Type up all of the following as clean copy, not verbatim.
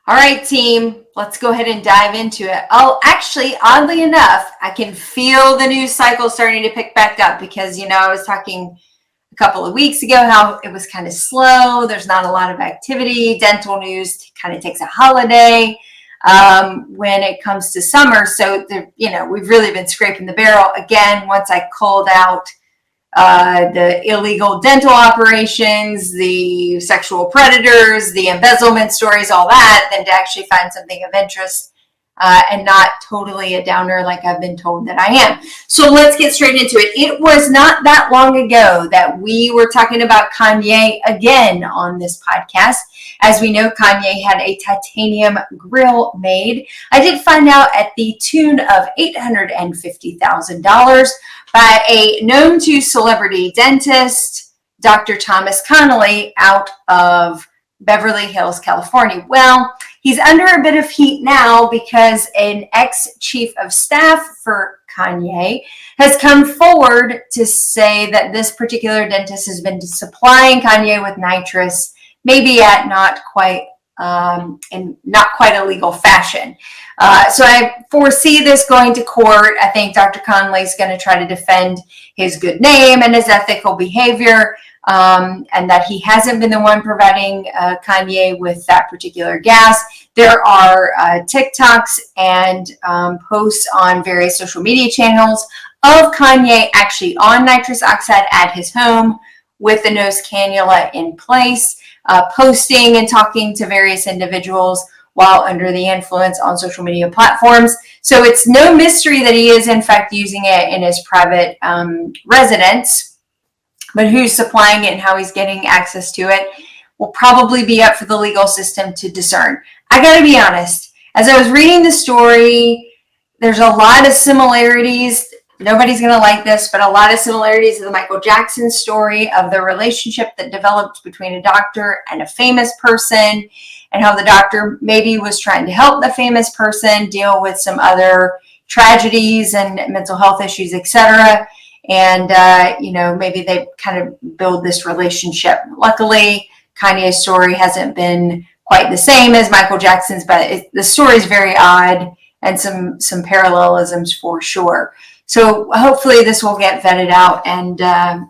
All right, team, let's go ahead and dive into it. Oh, actually, oddly enough, I can feel the news cycle starting to pick back up because, I was talking a couple of weeks ago how it was kind of slow. There's not a lot of activity. Dental news kind of takes a holiday when it comes to summer. So, we've really been scraping the barrel again once I called out the illegal dental operations, the sexual predators, the embezzlement stories, all that, than to actually find something of interest and not totally a downer like I've been told that I am. So let's get straight into it. It was not that long ago that we were talking about Kanye again on this podcast. As we know, Kanye had a titanium grill made. I did find out at the tune of $850,000 by a known to celebrity dentist, Dr. Thomas Connolly, out of Beverly Hills, California. Well, he's under a bit of heat now because an ex-chief of staff for Kanye has come forward to say that this particular dentist has been supplying Kanye with nitrous, maybe at not quite in not quite a legal fashion. So I foresee this going to court. I think Dr. Connolly is going to try to defend his good name and his ethical behavior, and that he hasn't been the one providing Kanye with that particular gas. There are TikToks and posts on various social media channels of Kanye actually on nitrous oxide at his home with the nose cannula in place, posting and talking to various individuals while under the influence on social media platforms. So it's no mystery that he is in fact using it in his private residence, but who's supplying it and how he's getting access to it will probably be up for the legal system to discern. I gotta be honest, as I was reading the story, there's a lot of similarities. Nobody's going to like this, but a lot of similarities to the Michael Jackson story of the relationship that developed between a doctor and a famous person, and how the doctor maybe was trying to help the famous person deal with some other tragedies and mental health issues, etc. And, maybe they kind of build this relationship. Luckily, Kanye's story hasn't been quite the same as Michael Jackson's, but the story is very odd and some parallelisms for sure. So hopefully this will get vetted out, and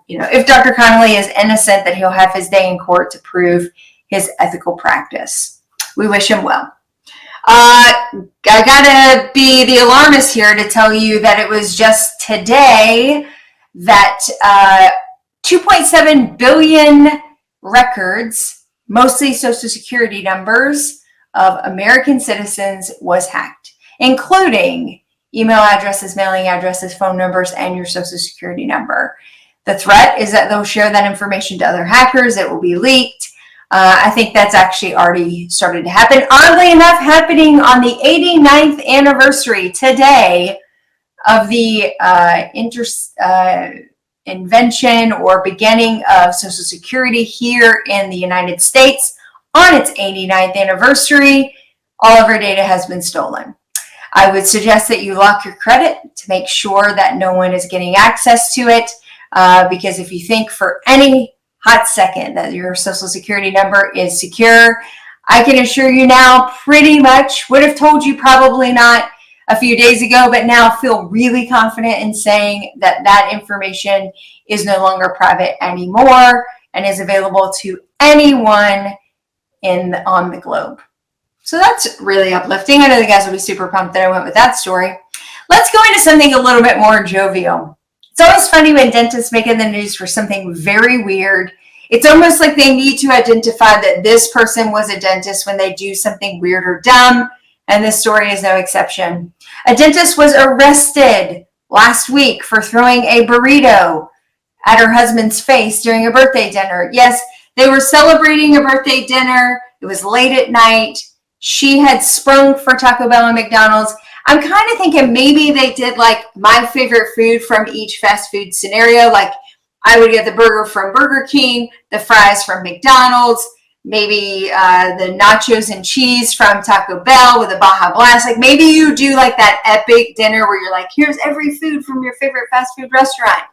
if Dr. Connolly is innocent, that he'll have his day in court to prove his ethical practice. We wish him well. I gotta be the alarmist here to tell you that it was just today that 2.7 billion records, mostly Social Security numbers of American citizens, was hacked, including email addresses, mailing addresses, phone numbers, and your Social Security number. The threat is that they'll share that information to other hackers. It will be leaked. I think that's actually already started to happen. Oddly enough, happening on the 89th anniversary today of the invention or beginning of Social Security here in the United States. On its 89th anniversary, all of our data has been stolen. I would suggest that you lock your credit to make sure that no one is getting access to it, because if you think for any hot second that your Social Security number is secure, I can assure you now, pretty much would have told you probably not a few days ago, but now feel really confident in saying that that information is no longer private anymore and is available to anyone on the globe. So that's really uplifting. I know the guys will be super pumped that I went with that story. Let's go into something a little bit more jovial. It's always funny when dentists make it in the news for something very weird. It's almost like they need to identify that this person was a dentist when they do something weird or dumb, and this story is no exception. A dentist was arrested last week for throwing a burrito at her husband's face during a birthday dinner. Yes, they were celebrating a birthday dinner. It was late at night. She had sprung for Taco Bell and McDonald's. I'm kind of thinking maybe they did like my favorite food from each fast food scenario. Like I would get the burger from Burger King, the fries from McDonald's, maybe the nachos and cheese from Taco Bell with a Baja Blast. Like maybe you do like that epic dinner where you're like, here's every food from your favorite fast food restaurant.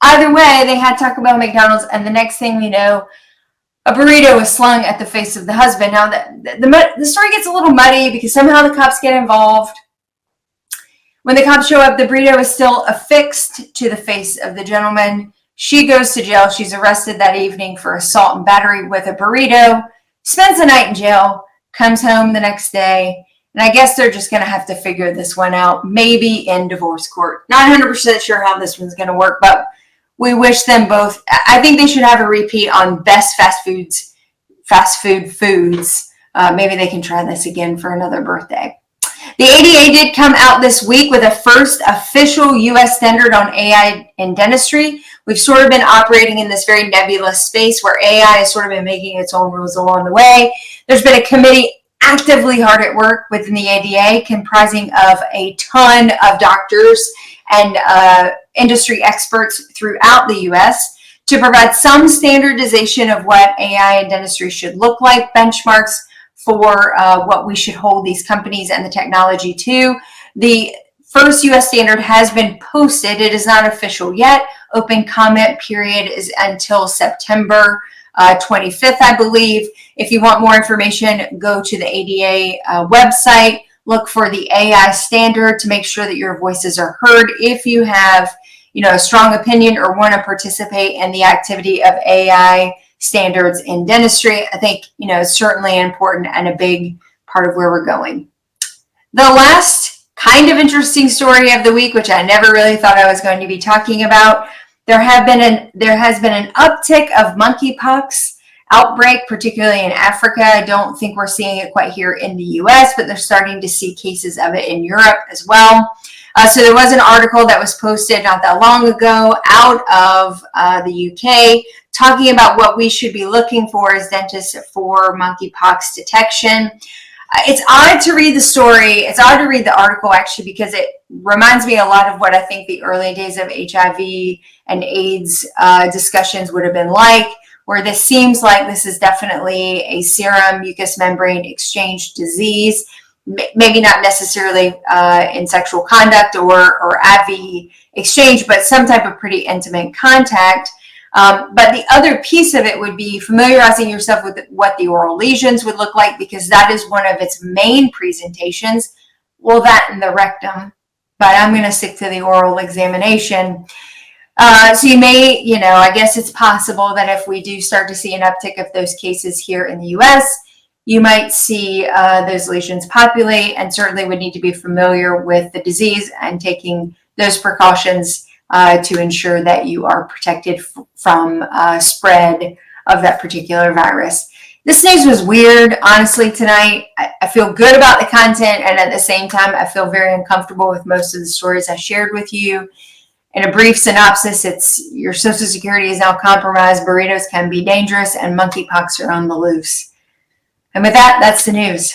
Either way, they had Taco Bell and McDonald's, and the next thing we know, a burrito was slung at the face of the husband. Now, the story gets a little muddy because somehow the cops get involved. When the cops show up, the burrito is still affixed to the face of the gentleman. She goes to jail. She's arrested that evening for assault and battery with a burrito, spends the night in jail, comes home the next day, and I guess they're just going to have to figure this one out, maybe in divorce court. Not 100% sure how this one's going to work, but we wish them both. I think they should have a repeat on best fast food foods. Maybe they can try this again for another birthday. The ADA did come out this week with a first official U.S. standard on AI in dentistry. We've sort of been operating in this very nebulous space where AI has sort of been making its own rules along the way. There's been a committee actively hard at work within the ADA, comprising of a ton of doctors and industry experts throughout the U.S. to provide some standardization of what AI in dentistry should look like, benchmarks for what we should hold these companies and the technology to. The first U.S. standard has been posted. It is not official yet. Open comment period is until September 25th, I believe. If you want more information, go to the ADA website, look for the AI standard to make sure that your voices are heard. If you have, a strong opinion or want to participate in the activity of AI standards in dentistry, I think, is certainly important and a big part of where we're going. The last kind of interesting story of the week, which I never really thought I was going to be talking about, there has been an uptick of monkeypox outbreak, particularly in Africa. I don't think we're seeing it quite here in the US, but they're starting to see cases of it in Europe as well. So there was an article that was posted not that long ago out of the UK talking about what we should be looking for as dentists for monkeypox detection. It's odd to read the story. It's odd to read the article, actually, because it reminds me a lot of what I think the early days of HIV and AIDS discussions would have been like, where this seems like this is definitely a serum mucous membrane exchange disease, maybe not necessarily in sexual conduct or AV exchange, but some type of pretty intimate contact. But the other piece of it would be familiarizing yourself with what the oral lesions would look like, because that is one of its main presentations. Well, that and the rectum, but I'm going to stick to the oral examination. So you may, I guess it's possible that if we do start to see an uptick of those cases here in the US, you might see those lesions populate, and certainly would need to be familiar with the disease and taking those precautions to ensure that you are protected from spread of that particular virus. This news was weird, honestly, tonight. I feel good about the content, and at the same time, I feel very uncomfortable with most of the stories I shared with you. In a brief synopsis, it's your Social Security is now compromised, burritos can be dangerous, and monkeypox are on the loose. And with that, that's the news.